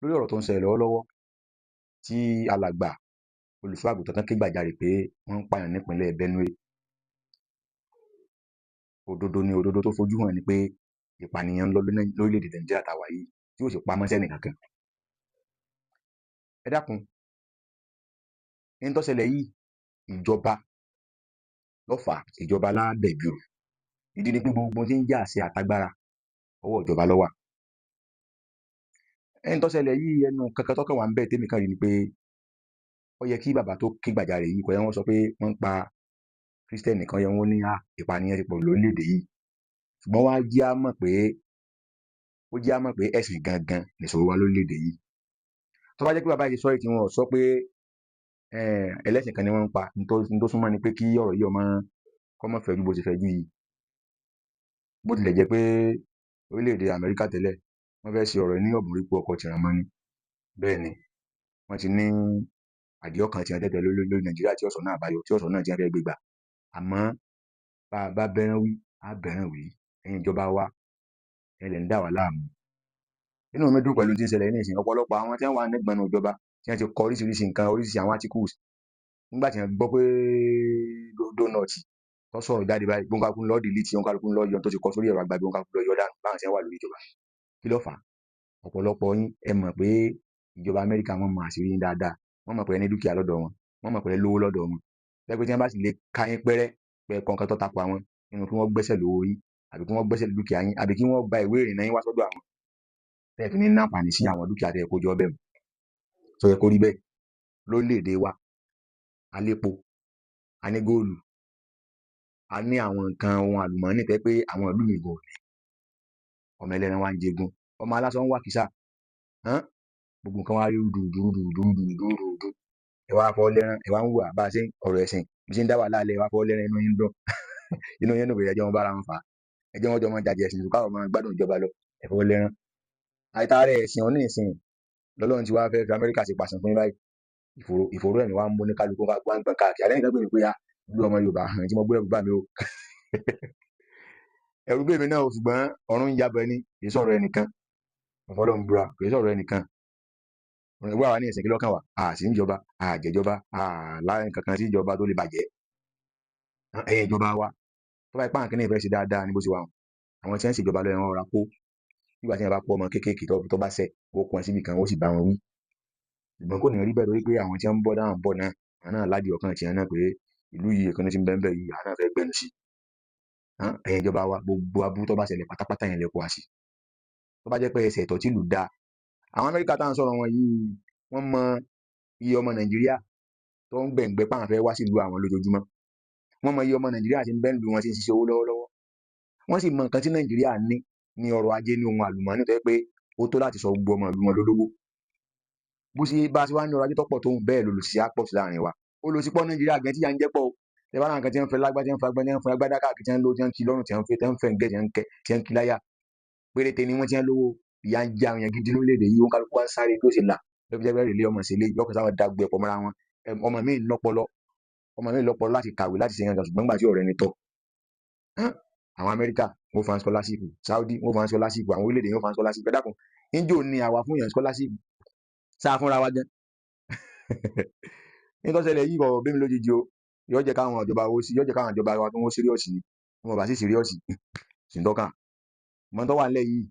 lórí ọ̀rọ̀ tó ń ṣẹlẹ̀ lọ́wọ́lọ́wọ́ tí alàgbà olùṣọ́ àgùntàn kan ké gbàjarè pé wọ́n ń pààyàn nípínlẹ̀ Benue. Òdodo tó fojú hàn ni pé ìpànìyàn ń lọ lórílẹ̀-èdè Nàìjíríà tá a wà yìí tí ò sì pamọ́ sẹ́nì kankan. Ẹ dákun, ní tó ṣẹlẹ̀ yìí ìjọba ló fà á, ìjọba la bẹ̀bí o. Ìdí ni pé gbogbo tí ń jẹ́ àṣẹ àtagbára ọwọ́ ìjọba ló wà. Ní tó ṣẹlẹ̀ yìí ẹnu kankan tọ́kàn wà ń bẹ̀ tèmi kan rí ni pé ó yẹ kí bàbá tó ké gbàjarè yìí kò yẹ wọ́n sọ pé wọ́n ń pa Kristẹni kan, yẹ wọ́n ní ìpànìyàn ti pọ̀ lórílẹ̀-èdè yìí. Ṣùgbọ́n ó jẹ́ á mọ̀ pé ẹ̀sìn gangan nìṣòro wa lórílẹ̀-èdè yìí. Tó bá jẹ́ pé bàbá yìí sọ èyí tí wọ́n sọ pé ẹlẹ́sìn kan ni wọ́n ń pa, ní tó súnmọ́ ni pé kí ọ̀rọ̀ yìí kó má fẹ̀jú bó ṣe fẹ̀jú yìí. Bó tilẹ̀ jẹ́ pé orílẹ̀-èdè Amẹ́ríkà tẹ́lẹ̀ wọ́n fẹ́ ṣe ọ̀rọ̀ ní ọ̀bùnrípò ọkọ̀ tìrànmọ́ni. Bẹ́ẹ̀ ni wọ́n ti ní àdìọ́kàn tí wọ́n tẹ́tẹ́ lórí Nàìjíríà tí ọ̀sán náà àbáyọ tí ọ̀sán náà tí wọ́n fẹ́ gbé gbà. Àmọ́ bá a bá bẹ́ràn wí á bẹ́ràn wí. Ẹ̀yin ìjọba wa ẹ lẹ̀ ń dà wá láàmú. Inú mi dùn pẹ̀lú tí ń ṣẹlẹ̀ ní ìsìn. Ọ̀pọ̀lọpọ̀ àwọn tí wọ́n wà nígbọnú ìjọba tí wọ́n ti kọ oríṣiríṣi nǹkan, oríṣiríṣi àwọn articles nígbà tí wọ́n gbọ́ pé donut tó sọ̀rọ̀ jáde báyìí gbóǹkàkú ń lọ delete gbóǹkàkú ń lọ yọ tó ti kọ sórí ẹ̀rọ àgbàgbé gbóǹkàkú lọ yọ dànù báwọn tí wọ́n wà lórí ìjọba. Kí ló fà á? Ọ̀pọ̀lọpọ̀ yín ẹ mọ̀ pé ìjọba Amẹ́ríkà wọ́n mọ àṣírí yín dáadáa. Wọ́n mọ̀ pé ẹ ní dúkìá lọ́dọ̀ wọn. Wọ́n mọ̀ pé ẹ lówó lọ́dọ̀ wọn. Lẹ́gbẹ́ tí wọ́n bá sì lè ka yín pẹ́rẹ́ pé ẹ kọ nǹkan tó tako àwọn nínú kí wọ́n gbẹ́sẹ̀ lówó yín àbí kí wọ́n gbẹ́sẹ̀ dúkìá yín àbí kí wọ́n gba ìwé ìrìnnà yín wá sọ́dọ̀ àwọn tẹ́ fi ní àǹfààní sí àwọn dúkìá tẹ́ kó jọ bẹ́ẹ̀ mọ́. Sọ yẹ kó rí bẹ́ẹ̀ lórílẹ̀-èdè wa. A lépo, a ní góòlù, a ní àwọn nǹkan ohun àlùmọ́ọ́nì tẹ́ pé àwọn ìlú mi gò ní. Ọmọ ẹlẹ́ran wa ń jẹgun, ọmọ aláṣọ ń wà kìsà. Gbogbo nǹkan wá rí rúdurùdu. Ẹ wá fọ́ lẹ́rán, ẹ wá ń wà bá a ṣe ọ̀rọ̀ ẹ̀sìn bí ṣe ń dá wà láàlẹ́, ẹ wá fọ́ lẹ́rán inú yín dùn. Inú yín dùn pé ẹjọ́ wọn bára wọn fà á. Ẹjọ́ wọn jọ mọ jàjẹ́ ẹ̀sìn káwọn máa gbádùn ìjọba lọ. Ẹ fọ́ lẹ́rán. Àìtàrẹ ẹ̀sìn ọ̀ní ìsìn lọ́lọ́run ti wá fẹ́ fi Amẹ́ríkà ṣe pàṣẹ fún yín báyìí. Ìfòró ẹ̀mí wa ń mú ní kálukú wá ń gbọ́n káàkiri. Àlẹ́ nìkan gbèrè pé ìlú ọmọ Yorùbá tí mo gbé ẹrù bá mi o. Ẹrù gbé mi náà o, ṣùgbọ́n ọ̀run ń yabọ̀ ẹni kì í sọ̀rọ̀ ẹnìkan. Ọ̀fọ̀lọ́run búra kì í sọ̀rọ̀ ẹnìkan. Ìwé àwa ní ìsìn kí lọ́kàn wà? Sì ń jọba, jẹjọba, láàrin kankan sí ìjọba tó lè bàjẹ́. Ẹ̀yin ìjọba wa tó bá ipá nǹkan ní ìfẹ́ ṣe dáadáa ní bó ṣe wà wọn. Àwọn tí wọ́n ń ṣèjọba lọ ẹ̀wọ̀n ọ̀rá kó nígbà tí wọ́n bá kó ọmọ kéékèèké tó bá ṣẹ̀ ó kún síbi kan ó sì bá wọn wí. Ṣùgbọ́n kò ní rí bẹ́ẹ̀ lórí pé àwọn tí wọ́n ń bọ̀ dáhùn bọ̀ náà àwọn náà ládìí ọkàn tiwọn náà pé ìlú yìí èkó ní ti ń bẹ́ẹ̀ yìí àwọn náà fẹ́ gbẹnu sí. Ẹ̀yin ìjọba wa gbogbo aburú tó bá ṣẹlẹ̀ pátápátá yẹn lè kó wa sí. Tó bá jẹ́ pé ẹsẹ̀ ẹ̀tọ́ tí ìlú dá. Àwọn Amẹ́ríkà tá à ń sọ̀rọ̀ wọn yìí wọ́n mọ iye ọmọ Nàìjíríà tó ń gbẹ̀ngbẹ́ páwọn fẹ́ wá sí ìlú àwọn lójoojúmọ́. Wọ́n mọ iye ọmọ Nàìjíríà tí ń bẹ nílùú wọn tí ń ṣiṣẹ́ owó lọ́wọ́lọ́wọ́. Wọ́n sì mọ nǹkan tí Nàìjíríà ní ọrọ̀ ajé ní ohun àlùmọ́ọ́nì tó yẹ pé ó tó láti sọ gbogbo ọmọ ìlú wọn lólówó. Bó ṣe bá a ṣe wá ní ọrọ̀ ajé tó pọ̀ tóun bẹ́ẹ̀ lòlùsí á pọ̀ sí láàrin wa. Olùsípọ̀ Nàìjíríà gan tí yà ń jẹ́ pọ̀ o. Ẹ bá nǹkan tí wọ́n fẹ́ lágbájá ń fagbá ní wọ́n fún agbádá káàkiri tí wọ́n lò tí wọ́n kí lọ́rùn tí wọ́n fẹ́ tí wọ́n fẹ́ ń gẹ̀ tí wọ́n kí láyà. Péréte ni wọ́n ti ń lówó ìyà ń jẹ àwọn èèyàn gidi lórílẹ̀-èdè yìí. Wọ́n kálukú wá ń sáré bí ó ṣe là. Lọ́pọ̀ jẹ́ bẹ́ẹ̀ rèlé ọmọ ìṣẹ̀lẹ̀ yọkọ̀ sáwọn dàgbé ẹ̀pọ̀ mọ́ra wọn. Ọmọ mi lọ́pọlọ láti kàwé láti ṣe nǹkan ṣùgbọ́n nígbà tí ọ̀rẹ́ ni tọ́. Àwọn Amẹ́ríkà wọ́n fún scholarship, Saudi wọ́n fún scholarship, àwọn orílẹ̀-èdè yóò fún scholarship. Ẹ dákun, níjó ni àwa fún yẹn scholarship sáà fúnra wa gan. Ní tó ṣẹlẹ̀ yìí kò bí mi lójijì o. Yóò jẹ́ káwọn ìjọba wa tó wọ́n serious ni. Wọ́n bá sì serious sì ń tọ́ka. Mọ́ tó wà nílẹ̀ yìí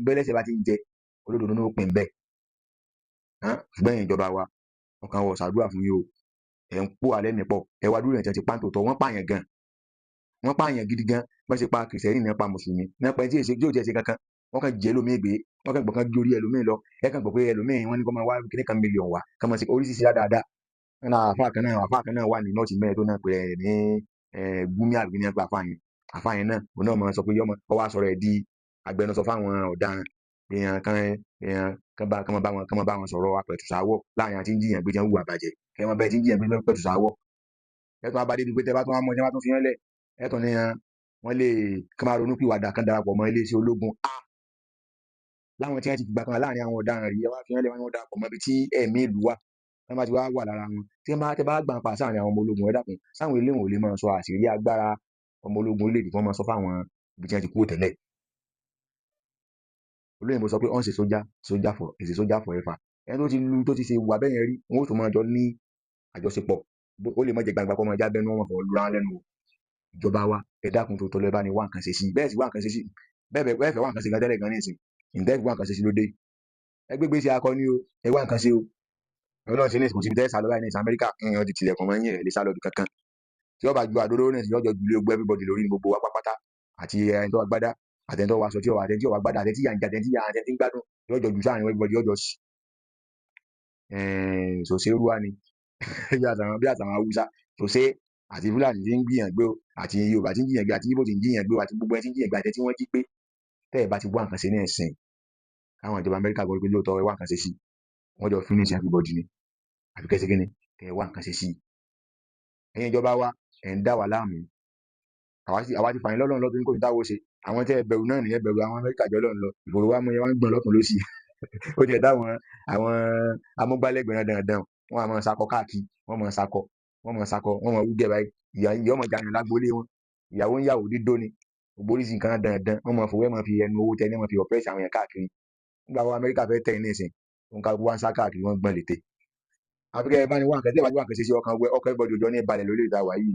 bẹ́lẹ́sẹ̀ bá ti ń jẹ olódodo ní ó pin bẹ́ẹ̀. Ṣùgbọ́n ẹ̀yin ìjọba wa ọkàn wọ̀ ṣàdúrà fún yín o. Ẹ̀ ń pò alẹ́ nìpọ̀ ẹ wá dúró yẹn tí wọ́n ti pàǹtò tọ́ wọ́n pààyàn gan. Wọ́n pààyàn gidi gan bọ́n ṣe pa kìrìsìtẹ́nì náà pa mùsùlùmí náà pẹ́ tí yóò jẹ́ ṣe kankan wọ́n kàn jẹ́ ẹlòmíì gbé wọ́n kàn gbọ́ kan gbé orí ẹlòmíì lọ ẹ kàn gbọ́ pé ẹlòmíì wọ́n ní kó máa wá kíní kan mílíọ̀nù wá kàn máa ṣe oríṣiríṣi dáadáa. Àfáà kan náà wà ní nọ́ọ̀tì mẹ́rin tó náà pé ní Gúmí àbí ní ẹgbẹ́ àfáà yẹn náà òun náà máa sọ pé ọ wá sọ̀rọ̀ ẹ̀ di agbẹnusọ fáwọn ọ̀daràn kan bá wọn sọ̀rọ̀ apẹ̀tùsáwọ̀ láàrin àti jiyàn gbé jẹun wù àbàjẹ́ kẹ́ wọn bẹ́ẹ̀ tí jiyàn gbé pẹ̀tùsáwọ̀ ẹ̀tún abadé bíi pé tẹ́ bá tún wá mọ́ tún fi hàn lẹ̀ ẹ̀tún ni wọ́n lè kán máa ronú pìwàdà kan darapọ̀ mọ́ iléeṣẹ́ ológun láwọn tí wọ́n ti gbà kan láàrin àwọn ọ̀daràn rí ẹ wá fi hàn lẹ̀ wọ́n darapọ̀ mọ́ ibi tí ẹ̀mí ìlú wà wọ́n bá ti wà lára wọn tí wọ́n bá gbà pa sáàrin àwọn ọmọ ológun ẹ dákun sáwọn eléwọ̀n ò lè máa sọ àṣírí agbára ọmọ ológun orílẹ̀-èdè tí wọ́n máa sọ fáwọn ibi tí wọ́n ti kú tẹ́lẹ̀ olóyìnbó sọ pé once a soldier is a soldier forever. Ẹni tó ti ṣe wà bẹ́ẹ̀ yẹn rí wọn ó tún máa jọ ní àjọṣepọ̀ ó lè má jẹ gbangba kó máa já bẹ́nu wọn fọ lura lẹ́nu o. Ìjọba wa ẹ dákun tó tọ́lọ́ ẹ bá ní wá nǹkan ṣe sí bẹ́ẹ̀ sì wá nǹkan ṣe sí bẹ́ẹ̀ fẹ́ wá nǹkan ṣe gan tẹ́lẹ̀ gan ní ìsìn ǹdẹ́ wá nǹkan ṣe sí lóde ẹ gbégbé ṣe akọni o ẹ wá nǹkan ṣe o. Ọlọ́run ṣe ní ìsìn kò síbi tẹ́ sá lọ báyìí ní ìsìn Amẹ́ríkà ń ti tilẹ̀kùn mọ́ yín ẹ̀ lè sá lọ bí kankan tí ó bá ju àdó lóró náà sí yọjọ jùlé ogbó everybody lórí ní gbogbo wa pápátá àti ẹni tó wá gbádá àtẹni tó wá aṣọ tí ó wá àtẹni tí ó wá gbádá àtẹni tí yà ń jà àtẹni tí ń gbádùn yọjọ jù sáàrin everybody yọjọ sòṣèrú wa ni bí àtàwọn Haúsá sòṣè àti Fúlàní tí ń jiyàn gbé o àti Yorùbá tí ń jiyàn gbé àti Ìgbò tí ń jiyàn gbé o àti gbogbo ẹni tí ń jiyàn gbé àti tí wọ́n jí gbé tẹ́ ẹ̀ bá ti wá nǹkan ṣe ní ẹ̀sìn káwọn ìjọba Amẹ́ríkà gbọ́ pé lóòótọ́ ẹ wá nǹkan ṣe sí wọ́n jọ finish everybody ni àfi kẹ́sí kíni kẹ́ ẹ wá nǹkan ṣe sí. Ẹ̀yin ìjọba wa ẹ̀ ń dá wa láàmú àwa ti fàyín lọ́lọ́run lọ́dún kò ní táwo ṣe àwọn tẹ́ ẹ bẹ̀rù náà nìyẹn bẹ̀rù àwọn Amẹ́ríkà jọ lọ́run lọ ìfòrò wa mú yẹn wá ń gbọ̀n lọ́kùn lósì ó jẹ́ táwọn amúgbálẹ́gbẹ̀ẹ́ dandan wọn àmọ́ sakọ káàkiri wọn mọ̀ sakọ wọn mọ̀ wúgẹ̀ báyìí ìyá ọmọ jàyàn lágbólé wọn ìyàwó ń yàwó dídó ni gbogbo oríṣi nǹkan dandan wọn mọ̀ fowó ẹ̀ mọ̀ fi ẹnu owó tẹ́ ẹ mọ̀ fi ọ̀pẹ́sì àwọn yẹn káàkiri nígbà wo Amẹ́ríkà fẹ́ tẹ̀ ní ìsìn wọn ká wá ń sá káàkiri wọn gbọ́n létè àfikẹ́ ẹ bá ní wá nǹkan tí ẹ bá ní wá nǹkan ṣe sí ọkàn everybody òjò ní ìbalẹ̀ lórí ìta wà yìí